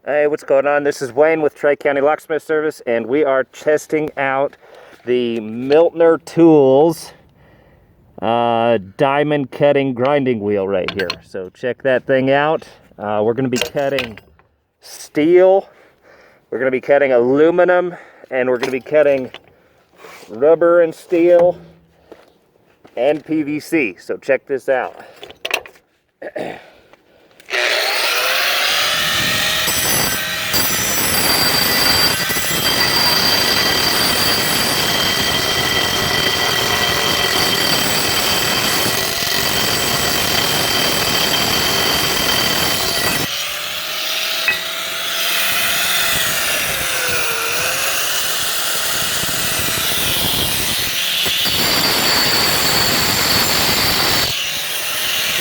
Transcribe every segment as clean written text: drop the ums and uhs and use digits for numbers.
Hey, what's going on? This is Wayne with Tri County Locksmith Service, and we are testing out the Millner Tools diamond cutting grinding wheel right here. So check that thing out. We're going to be cutting steel, we're going to be cutting aluminum, and we're going to be cutting rubber and steel and PVC. So check this out.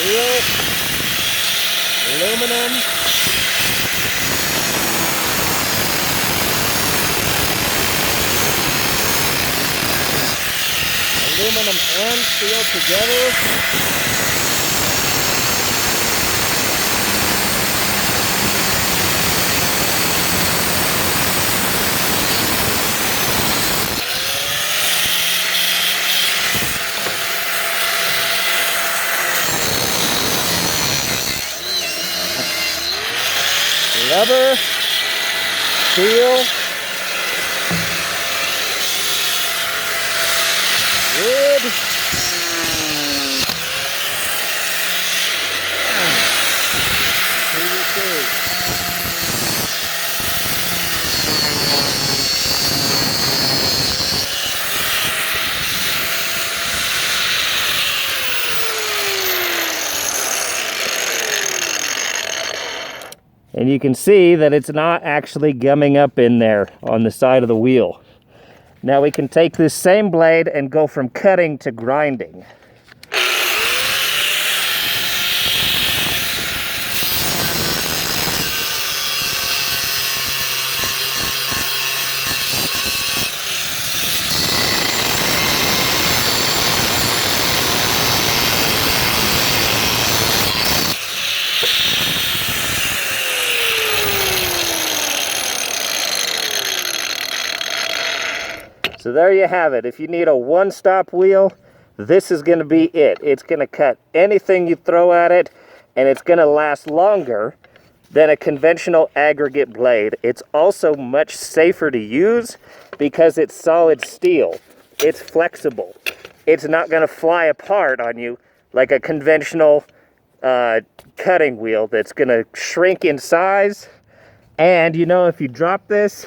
Steel, aluminum, and steel together. Rubber, steel, wood, PVC. And you can see that it's not actually gumming up in there on the side of the wheel. Now we can take this same blade and go from cutting to grinding. So there you have it. If you need a one-stop wheel, this is going to be it. It's going to cut anything you throw at it, and it's going to last longer than a conventional aggregate blade. It's also much safer to use because it's solid steel. It's flexible. It's not going to fly apart on you like a conventional cutting wheel that's going to shrink in size. And you know, if you drop this,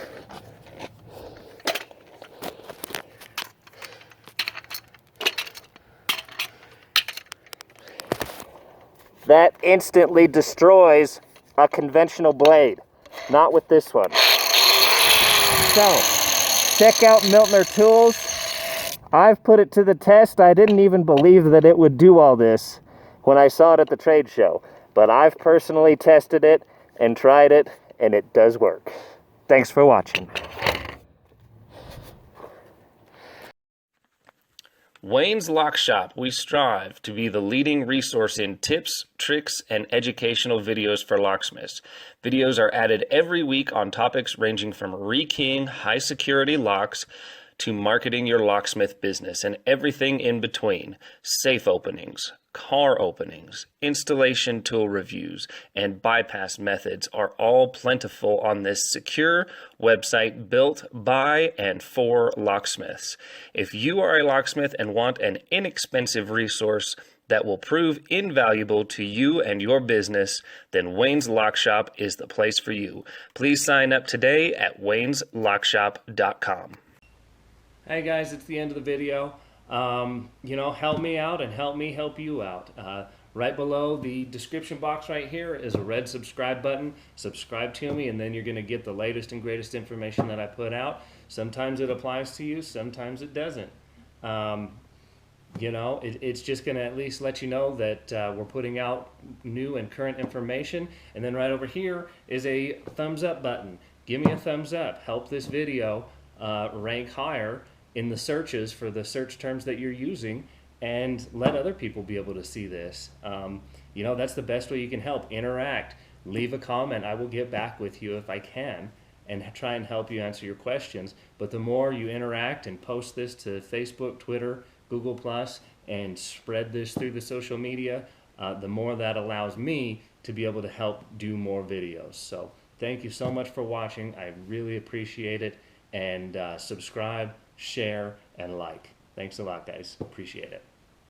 that instantly destroys a conventional blade. Not with this one. So, check out Millner Tools. I've put it to the test. I didn't even believe that it would do all this when I saw it at the trade show. But I've personally tested it and tried it, and it does work. Thanks for watching. Wayne's Lock Shop, we strive to be the leading resource in tips, tricks, and educational videos for locksmiths. Videos are added every week on topics ranging from rekeying high-security locks to marketing your locksmith business and everything in between. Safe openings, car openings, installation tool reviews, and bypass methods are all plentiful on this secure website built by and for locksmiths. If you are a locksmith and want an inexpensive resource that will prove invaluable to you and your business, then Wayne's Lock Shop is the place for you. Please sign up today at wayneslockshop.com. Hey guys, it's the end of the video. Help me out and help me help you out. Right below the description box right here is a red subscribe button. Subscribe to me and then you're going to get the latest and greatest information that I put out. Sometimes it applies to you, sometimes it doesn't. It's just going to at least let you know that we're putting out new and current information. And then right over here is a thumbs up button. Give me a thumbs up. Help this video rank higher in the searches for the search terms that you're using, and let other people be able to see this. That's the best way you can help. Interact. leave a comment. I will get back with you if I can and try and help you answer your questions. But the more you interact and post this to Facebook, Twitter, Google Plus, and spread this through the social media, the more that allows me to be able to help do more videos. So thank you so much for watching. I really appreciate it. And subscribe, share, and like. Thanks a lot, guys. Appreciate it.